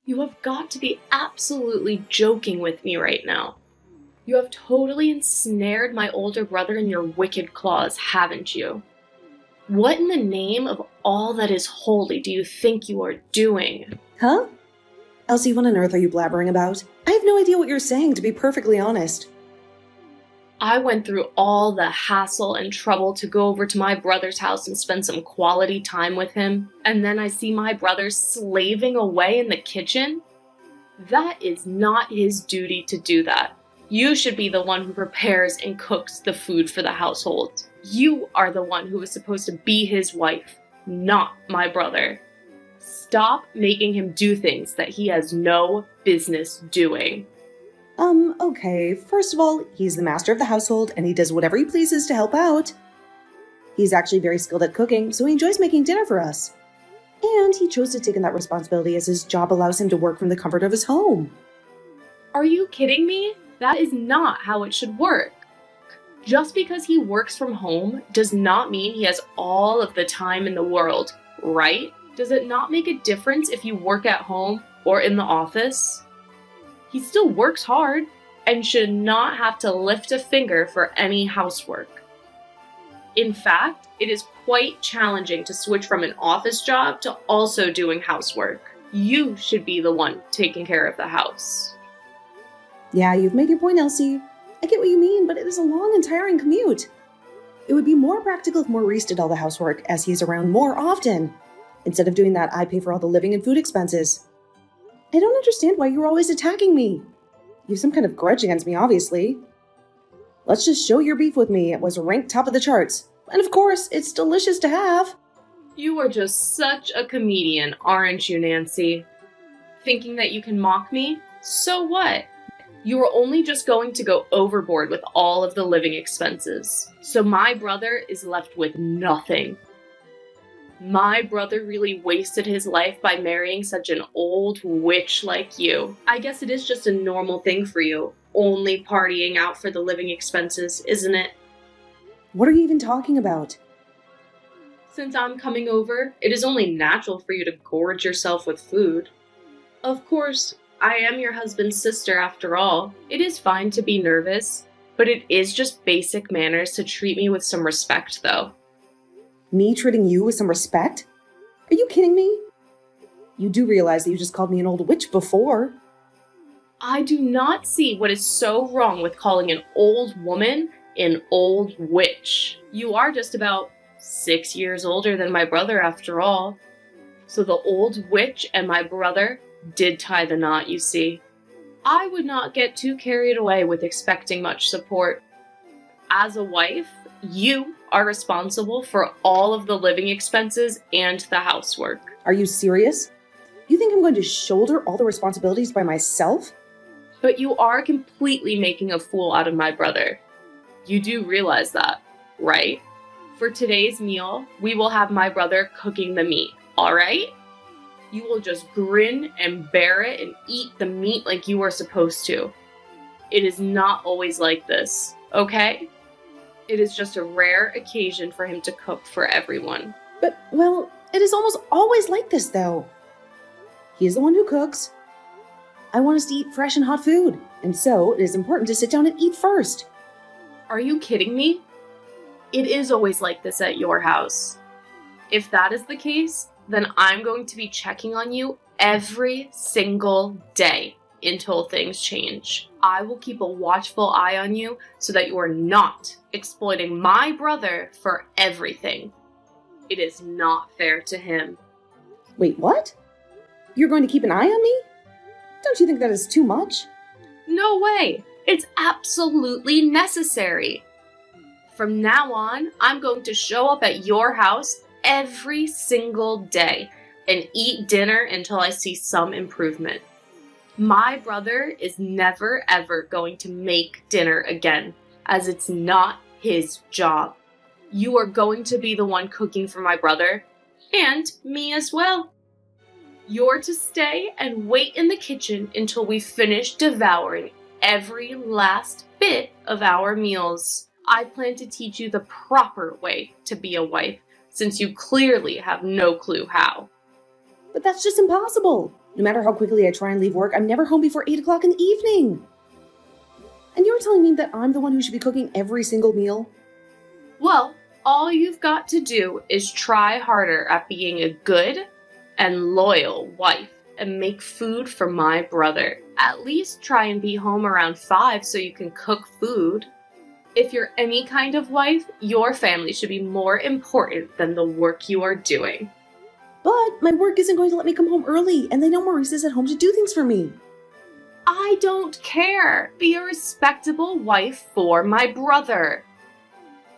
You have got to be absolutely joking with me right now. You have totally ensnared my older brother in your wicked claws, haven't you? What in the name of all that is holy do you think you are doing? Huh? Elsie, what on earth are you blabbering about? I have no idea what you're saying, to be perfectly honest. I went through all the hassle and trouble to go over to my brother's house and spend some quality time with him, and then I see my brother slaving away in the kitchen? That is not his duty to do that. You should be the one who prepares and cooks the food for the household. You are the one who is supposed to be his wife, not my brother. Stop making him do things that he has no business doing. Okay. First of all, he's the master of the household, and he does whatever he pleases to help out. He's actually very skilled at cooking, so he enjoys making dinner for us. And he chose to take on that responsibility as his job allows him to work from the comfort of his home. Are you kidding me? That is not how it should work. Just because he works from home does not mean he has all of the time in the world, right? Does it not make a difference if you work at home or in the office? He still works hard and should not have to lift a finger for any housework. In fact, it is quite challenging to switch from an office job to also doing housework. You should be the one taking care of the house. Yeah, you've made your point, Elsie. I get what you mean, but it is a long and tiring commute. It would be more practical if Maurice did all the housework, as he is around more often. Instead of doing that, I pay for all the living and food expenses. I don't understand why you're always attacking me. You have some kind of grudge against me, obviously. Let's just show your beef with me. It was ranked top of the charts. And of course, it's delicious to have. You are just such a comedian, aren't you, Nancy? Thinking that you can mock me? So what? You are only just going to go overboard with all of the living expenses. So my brother is left with nothing. My brother really wasted his life by marrying such an old witch like you. I guess it is just a normal thing for you, only partying out for the living expenses, isn't it? What are you even talking about? Since I'm coming over, it is only natural for you to gorge yourself with food. Of course, I am your husband's sister after all. It is fine to be nervous, but it is just basic manners to treat me with some respect, though. Me treating you with some respect? Are you kidding me? You do realize that you just called me an old witch before. I do not see what is so wrong with calling an old woman an old witch. You are just about 6 years older than my brother after all. So the old witch and my brother did tie the knot, you see. I would not get too carried away with expecting much support. As a wife, you are responsible for all of the living expenses and the housework. Are you serious? You think I'm going to shoulder all the responsibilities by myself? But you are completely making a fool out of my brother. You do realize that, right? For today's meal, we will have my brother cooking the meat, all right? You will just grin and bear it and eat the meat like you are supposed to. It is not always like this, okay? It is just a rare occasion for him to cook for everyone. But, well, it is almost always like this, though. He is the one who cooks. I want us to eat fresh and hot food, and so it is important to sit down and eat first. Are you kidding me? It is always like this at your house. If that is the case, then I'm going to be checking on you every single day until things change. I will keep a watchful eye on you so that you are not exploiting my brother for everything. It is not fair to him. Wait, what? You're going to keep an eye on me? Don't you think that is too much? No way! It's absolutely necessary. From now on, I'm going to show up at your house every single day and eat dinner until I see some improvement. My brother is never ever going to make dinner again, as it's not his job. You are going to be the one cooking for my brother, and me as well. You're to stay and wait in the kitchen until we finish devouring every last bit of our meals. I plan to teach you the proper way to be a wife, since you clearly have no clue how. But that's just impossible. No matter how quickly I try and leave work, I'm never home before 8 o'clock in the evening. And you're telling me that I'm the one who should be cooking every single meal? Well, all you've got to do is try harder at being a good and loyal wife and make food for my brother. At least try and be home around 5 so you can cook food. If you're any kind of wife, your family should be more important than the work you are doing. But my work isn't going to let me come home early, and they know Maurice is at home to do things for me. I don't care. Be a respectable wife for my brother.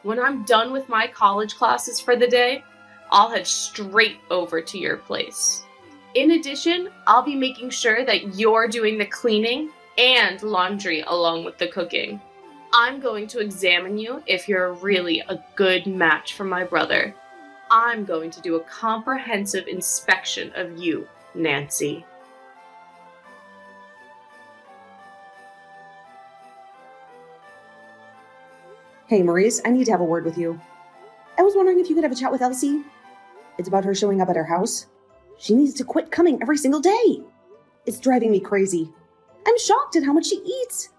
When I'm done with my college classes for the day, I'll head straight over to your place. In addition, I'll be making sure that you're doing the cleaning and laundry along with the cooking. I'm going to examine you if you're really a good match for my brother. I'm going to do a comprehensive inspection of you, Nancy. Hey, Maurice, I need to have a word with you. I was wondering if you could have a chat with Elsie. It's about her showing up at our house. She needs to quit coming every single day. It's driving me crazy. I'm shocked at how much she eats.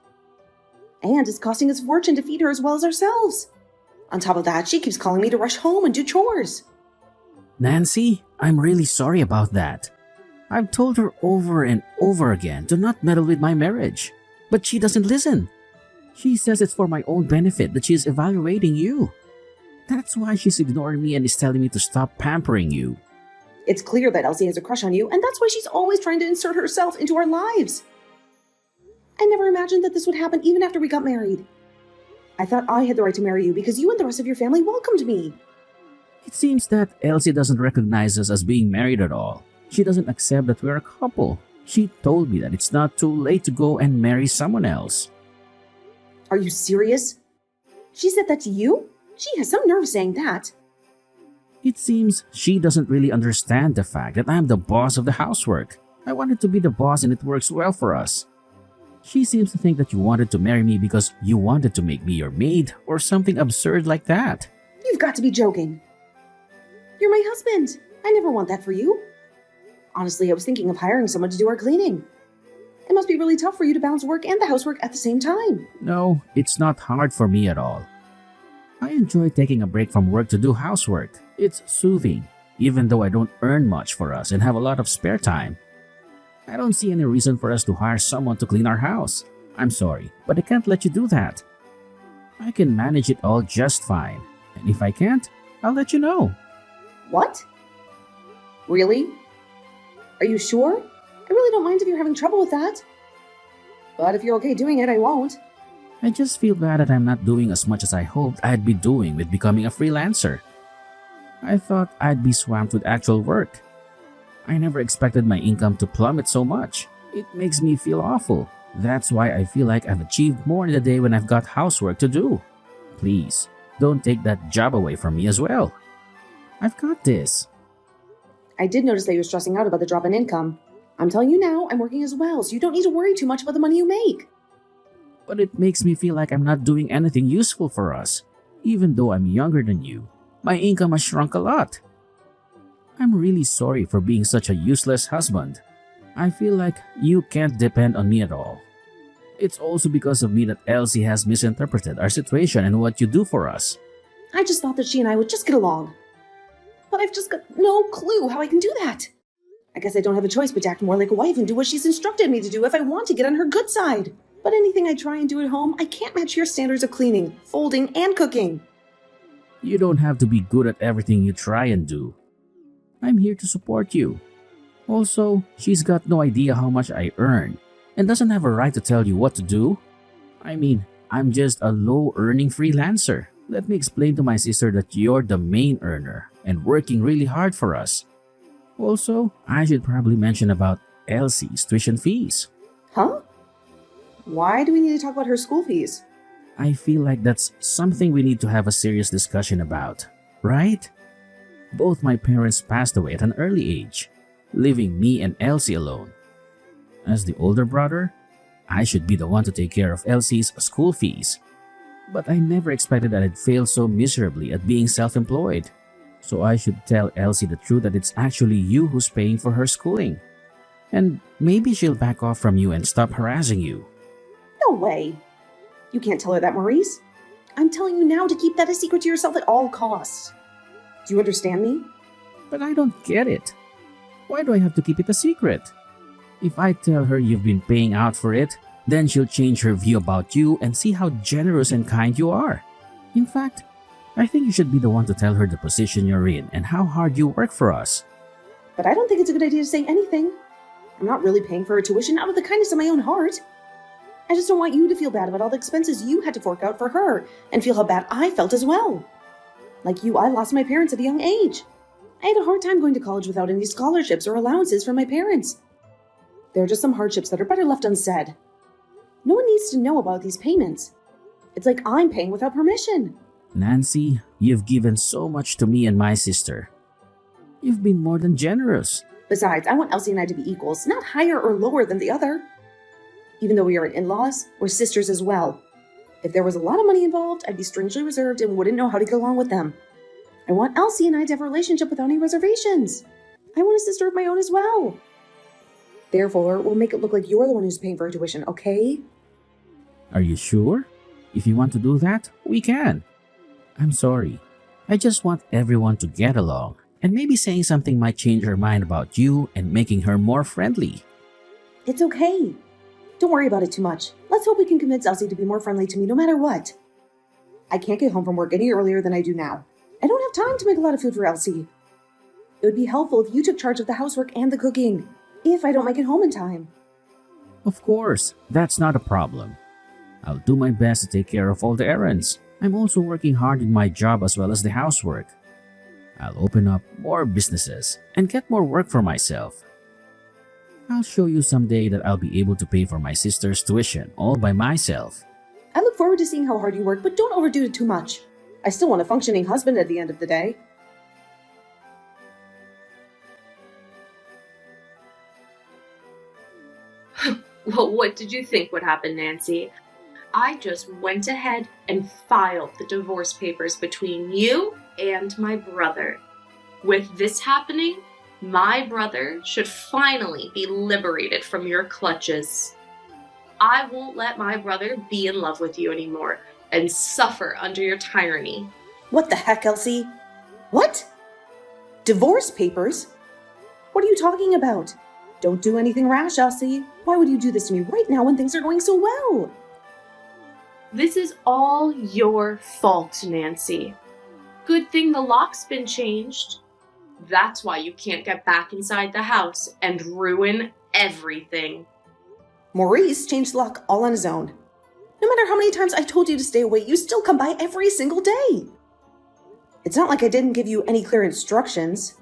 And it's costing us a fortune to feed her as well as ourselves. On top of that, she keeps calling me to rush home and do chores. Nancy, I'm really sorry about that. I've told her over and over again to not meddle with my marriage, but she doesn't listen. She says it's for my own benefit that she's evaluating you. That's why she's ignoring me and is telling me to stop pampering you. It's clear that Elsie has a crush on you, and that's why she's always trying to insert herself into our lives. I never imagined that this would happen even after we got married. I thought I had the right to marry you because you and the rest of your family welcomed me. It seems that Elsie doesn't recognize us as being married at all. She doesn't accept that we're a couple. She told me that it's not too late to go and marry someone else. Are you serious? She said that to you? She has some nerve saying that. It seems she doesn't really understand the fact that I'm the boss of the housework. I wanted to be the boss and it works well for us. She seems to think that you wanted to marry me because you wanted to make me your maid or something absurd like that. You've got to be joking. You're my husband. I never want that for you. Honestly, I was thinking of hiring someone to do our cleaning. It must be really tough for you to balance work and the housework at the same time. No, it's not hard for me at all. I enjoy taking a break from work to do housework. It's soothing, even though I don't earn much for us and have a lot of spare time. I don't see any reason for us to hire someone to clean our house. I'm sorry, but I can't let you do that. I can manage it all just fine, and if I can't, I'll let you know. What? Really? Are you sure? I really don't mind if you're having trouble with that. But if you're okay doing it, I won't. I just feel bad that I'm not doing as much as I hoped I'd be doing with becoming a freelancer. I thought I'd be swamped with actual work. I never expected my income to plummet so much. It makes me feel awful. That's why I feel like I've achieved more in the day when I've got housework to do. Please, don't take that job away from me as well. I've got this. I did notice that you were stressing out about the drop in income. I'm telling you now, I'm working as well, so you don't need to worry too much about the money you make. But it makes me feel like I'm not doing anything useful for us. Even though I'm younger than you, my income has shrunk a lot. I'm really sorry for being such a useless husband. I feel like you can't depend on me at all. It's also because of me that Elsie has misinterpreted our situation and what you do for us. I just thought that she and I would just get along. But I've just got no clue how I can do that. I guess I don't have a choice but to act more like a wife and do what she's instructed me to do if I want to get on her good side. But anything I try and do at home, I can't match your standards of cleaning, folding, and cooking. You don't have to be good at everything you try and do. I'm here to support you. Also, she's got no idea how much I earn and doesn't have a right to tell you what to do. I mean, I'm just a low-earning freelancer. Let me explain to my sister that you're the main earner and working really hard for us. Also, I should probably mention about Elsie's tuition fees. Huh? Why do we need to talk about her school fees? I feel like that's something we need to have a serious discussion about, right? Both my parents passed away at an early age, leaving me and Elsie alone. As the older brother, I should be the one to take care of Elsie's school fees. But I never expected that I'd fail so miserably at being self-employed. So I should tell Elsie the truth that it's actually you who's paying for her schooling. And maybe she'll back off from you and stop harassing you. No way. You can't tell her that, Maurice. I'm telling you now to keep that a secret to yourself at all costs. Do you understand me? But I don't get it. Why do I have to keep it a secret? If I tell her you've been paying out for it, then she'll change her view about you and see how generous and kind you are. In fact, I think you should be the one to tell her the position you're in and how hard you work for us. But I don't think it's a good idea to say anything. I'm not really paying for her tuition out of the kindness of my own heart. I just don't want you to feel bad about all the expenses you had to fork out for her and feel how bad I felt as well. Like you, I lost my parents at a young age. I had a hard time going to college without any scholarships or allowances from my parents. There are just some hardships that are better left unsaid. No one needs to know about these payments. It's like I'm paying without permission. Nancy, you've given so much to me and my sister. You've been more than generous. Besides, I want Elsie and I to be equals, not higher or lower than the other. Even though we are in-laws, we're sisters as well. If there was a lot of money involved, I'd be strangely reserved and wouldn't know how to get along with them. I want Elsie and I to have a relationship without any reservations. I want a sister of my own as well. Therefore, we'll make it look like you're the one who's paying for her tuition, okay? Are you sure? If you want to do that, we can. I'm sorry. I just want everyone to get along. And maybe saying something might change her mind about you and making her more friendly. It's okay. Don't worry about it too much. Let's hope we can convince Elsie to be more friendly to me no matter what. I can't get home from work any earlier than I do now. I don't have time to make a lot of food for Elsie. It would be helpful if you took charge of the housework and the cooking, if I don't make it home in time. Of course, that's not a problem. I'll do my best to take care of all the errands. I'm also working hard in my job as well as the housework. I'll open up more businesses and get more work for myself. I'll show you someday that I'll be able to pay for my sister's tuition all by myself. I look forward to seeing how hard you work, but don't overdo it too much. I still want a functioning husband at the end of the day. Well, what did you think would happen, Nancy? I just went ahead and filed the divorce papers between you and my brother. With this happening, my brother should finally be liberated from your clutches. I won't let my brother be in love with you anymore and suffer under your tyranny. What the heck, Elsie? What? Divorce papers? What are you talking about? Don't do anything rash, Elsie. Why would you do this to me right now when things are going so well? This is all your fault, Nancy. Good thing the lock's been changed. That's why you can't get back inside the house and ruin everything. Maurice changed the lock all on his own. No matter how many times I told you to stay away, you still come by every single day. It's not like I didn't give you any clear instructions.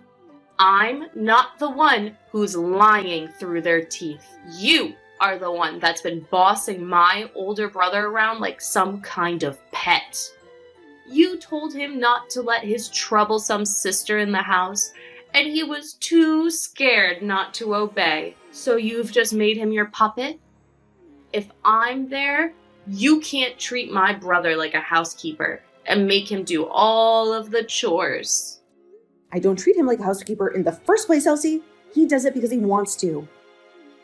I'm not the one who's lying through their teeth. You are the one that's been bossing my older brother around like some kind of pet. You told him not to let his troublesome sister in the house, and he was too scared not to obey. So you've just made him your puppet? If I'm there, you can't treat my brother like a housekeeper and make him do all of the chores. I don't treat him like a housekeeper in the first place, Elsie. He does it because he wants to.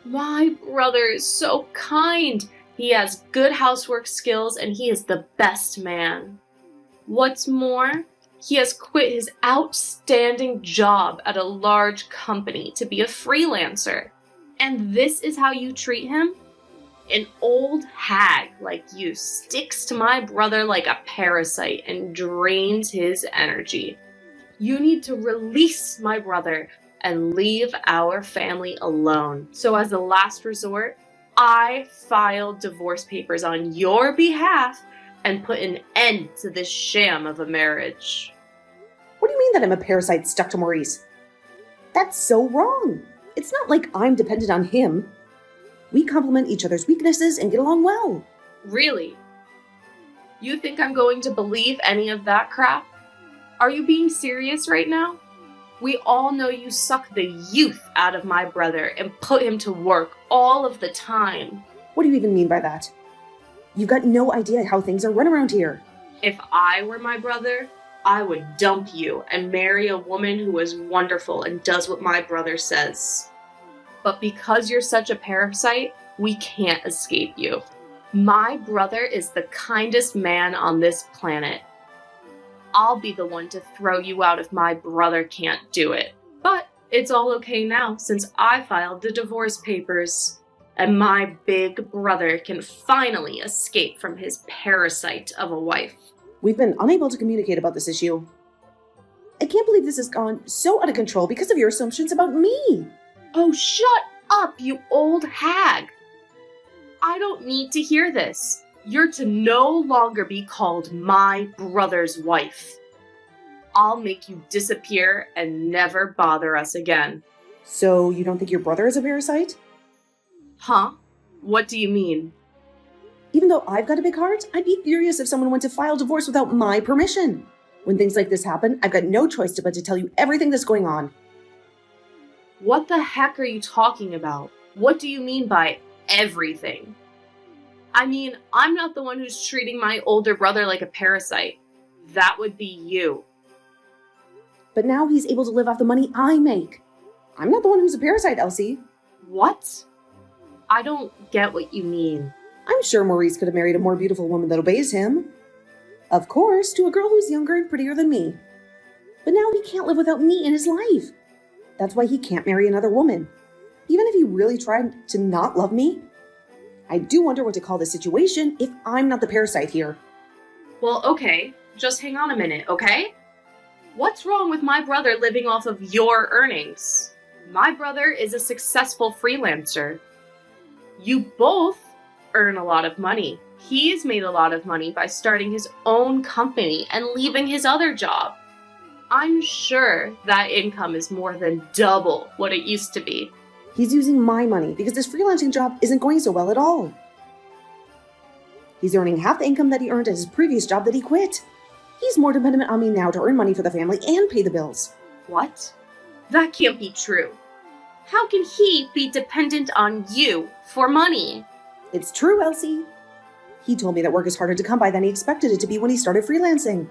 My brother is so kind. He has good housework skills and he is the best man. What's more, he has quit his outstanding job at a large company to be a freelancer. And this is how you treat him? An old hag like you sticks to my brother like a parasite and drains his energy. You need to release my brother and leave our family alone. So as a last resort, I filed divorce papers on your behalf and put an end to this sham of a marriage. What do you mean that I'm a parasite stuck to Maurice? That's so wrong. It's not like I'm dependent on him. We complement each other's weaknesses and get along well. Really? You think I'm going to believe any of that crap? Are you being serious right now? We all know you suck the youth out of my brother and put him to work all of the time. What do you even mean by that? You've got no idea how things are run around here. If I were my brother, I would dump you and marry a woman who is wonderful and does what my brother says. But because you're such a parasite, we can't escape you. My brother is the kindest man on this planet. I'll be the one to throw you out if my brother can't do it. But it's all okay now since I filed the divorce papers. And my big brother can finally escape from his parasite of a wife. We've been unable to communicate about this issue. I can't believe this has gone so out of control because of your assumptions about me. Oh, shut up, you old hag! I don't need to hear this. You're to no longer be called my brother's wife. I'll make you disappear and never bother us again. So you don't think your brother is a parasite? Huh? What do you mean? Even though I've got a big heart, I'd be furious if someone went to file divorce without my permission. When things like this happen, I've got no choice but to tell you everything that's going on. What the heck are you talking about? What do you mean by everything? I mean, I'm not the one who's treating my older brother like a parasite. That would be you. But now he's able to live off the money I make. I'm not the one who's a parasite, Elsie. What? I don't get what you mean. I'm sure Maurice could have married a more beautiful woman that obeys him. Of course, to a girl who's younger and prettier than me. But now he can't live without me in his life. That's why he can't marry another woman. Even if he really tried to not love me, I do wonder what to call this situation if I'm not the parasite here. Well, okay. Just hang on a minute, okay? What's wrong with my brother living off of your earnings? My brother is a successful freelancer. You both earn a lot of money. He's made a lot of money by starting his own company and leaving his other job. I'm sure that income is more than double what it used to be. He's using my money because his freelancing job isn't going so well at all. He's earning half the income that he earned at his previous job that he quit. He's more dependent on me now to earn money for the family and pay the bills. What? That can't be true. How can he be dependent on you for money? It's true, Elsie. He told me that work is harder to come by than he expected it to be when he started freelancing.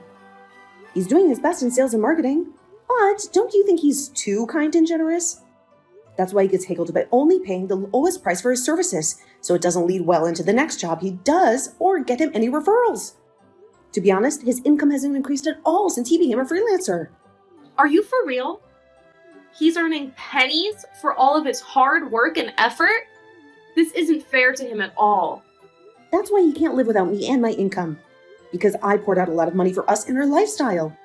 He's doing his best in sales and marketing, but don't you think he's too kind and generous? That's why he gets haggled by only paying the lowest price for his services, so it doesn't lead well into the next job he does or get him any referrals. To be honest, his income hasn't increased at all since he became a freelancer. Are you for real? He's earning pennies for all of his hard work and effort? This isn't fair to him at all. That's why he can't live without me and my income. Because I poured out a lot of money for us and our lifestyle.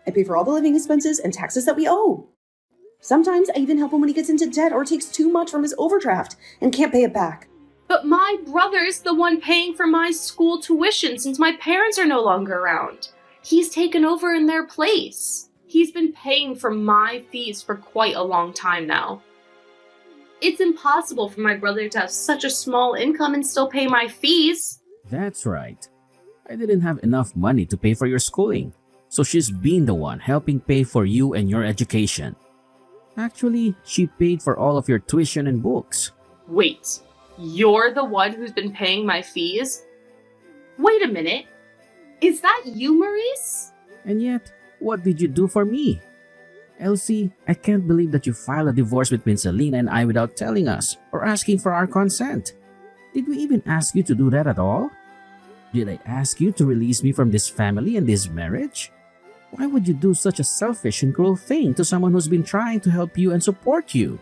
I pay for all the living expenses and taxes that we owe. Sometimes I even help him when he gets into debt or takes too much from his overdraft and can't pay it back. But my brother's the one paying for my school tuition since my parents are no longer around. He's taken over in their place. He's been paying for my fees for quite a long time now. It's impossible for my brother to have such a small income and still pay my fees. That's right. I didn't have enough money to pay for your schooling, so she's been the one helping pay for you and your education. Actually, she paid for all of your tuition and books. Wait, you're the one who's been paying my fees? Wait a minute. Is that you, Maurice? And yet, what did you do for me? Elsie, I can't believe that you filed a divorce between Selena and I without telling us or asking for our consent. Did we even ask you to do that at all? Did I ask you to release me from this family and this marriage? Why would you do such a selfish and cruel thing to someone who's been trying to help you and support you?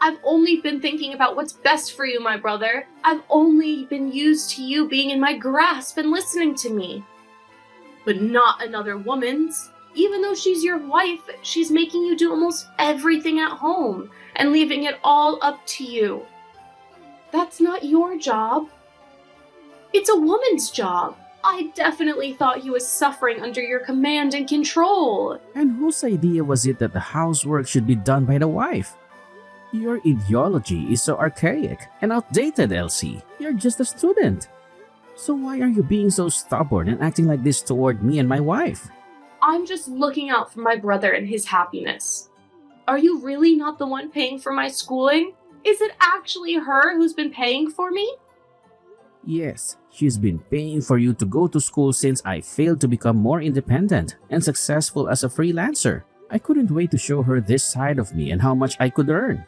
I've only been thinking about what's best for you, my brother. I've only been used to you being in my grasp and listening to me. But not another woman's. Even though she's your wife, she's making you do almost everything at home and leaving it all up to you. That's not your job. It's a woman's job. I definitely thought he was suffering under your command and control. And whose idea was it that the housework should be done by the wife? Your ideology is so archaic and outdated, Elsie. You're just a student. So why are you being so stubborn and acting like this toward me and my wife? I'm just looking out for my brother and his happiness. Are you really not the one paying for my schooling? Is it actually her who's been paying for me? Yes, she's been paying for you to go to school since I failed to become more independent and successful as a freelancer. I couldn't wait to show her this side of me and how much I could earn.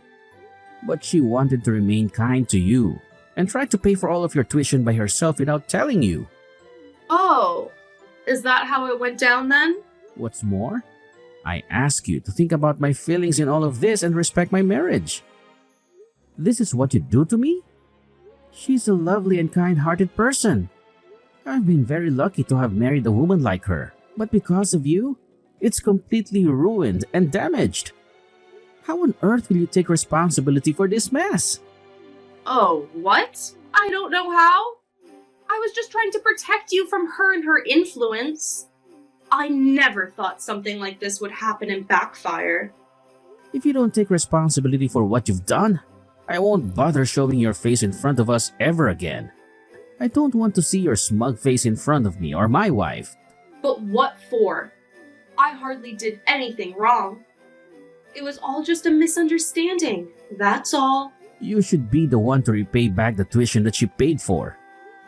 But she wanted to remain kind to you and tried to pay for all of your tuition by herself without telling you. Oh, is that how it went down then? What's more, I ask you to think about my feelings in all of this and respect my marriage. This is what you do to me? She's a lovely and kind-hearted person. I've been very lucky to have married a woman like her, but because of you, it's completely ruined and damaged. How on earth will you take responsibility for this mess? Oh, what? I don't know how. I was just trying to protect you from her and her influence. I never thought something like this would happen and backfire. If you don't take responsibility for what you've done, I won't bother showing your face in front of us ever again. I don't want to see your smug face in front of me or my wife. But what for? I hardly did anything wrong. It was all just a misunderstanding, that's all. You should be the one to repay back the tuition that she paid for.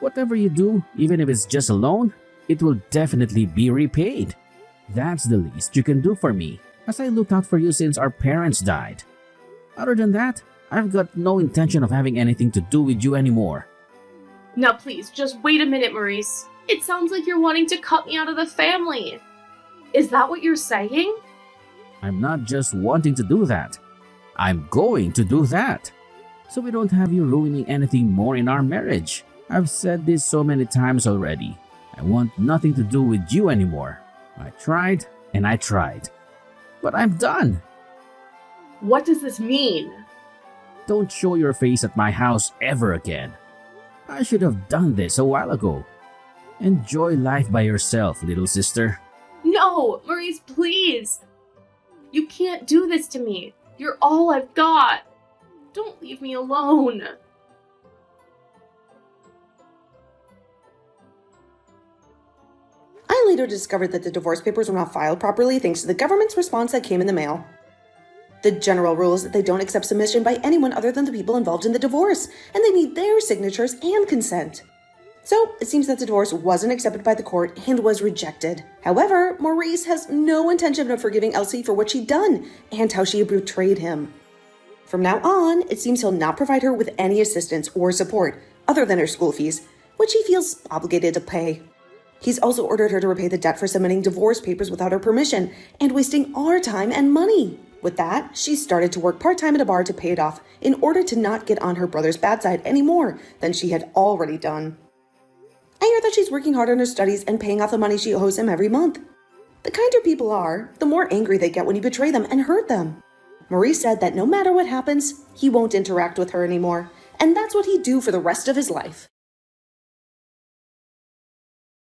Whatever you do, even if it's just a loan, it will definitely be repaid. That's the least you can do for me, as I looked out for you since our parents died. Other than that, I've got no intention of having anything to do with you anymore. Now please, just wait a minute, Maurice. It sounds like you're wanting to cut me out of the family. Is that what you're saying? I'm not just wanting to do that. I'm going to do that. So we don't have you ruining anything more in our marriage. I've said this so many times already. I want nothing to do with you anymore. I tried and I tried. But I'm done. What does this mean? Don't show your face at my house ever again. I should have done this a while ago. Enjoy life by yourself, little sister. No, Maurice, please. You can't do this to me. You're all I've got. Don't leave me alone. I later discovered that the divorce papers were not filed properly thanks to the government's response that came in the mail. The general rule is that they don't accept submission by anyone other than the people involved in the divorce, and they need their signatures and consent. So, it seems that the divorce wasn't accepted by the court and was rejected. However, Maurice has no intention of forgiving Elsie for what she'd done and how she betrayed him. From now on, it seems he'll not provide her with any assistance or support other than her school fees, which he feels obligated to pay. He's also ordered her to repay the debt for submitting divorce papers without her permission and wasting our time and money. With that, she started to work part-time at a bar to pay it off in order to not get on her brother's bad side any more than she had already done. I hear that she's working hard on her studies and paying off the money she owes him every month. The kinder people are, the more angry they get when you betray them and hurt them. Maurice said that no matter what happens, he won't interact with her anymore, and that's what he'd do for the rest of his life.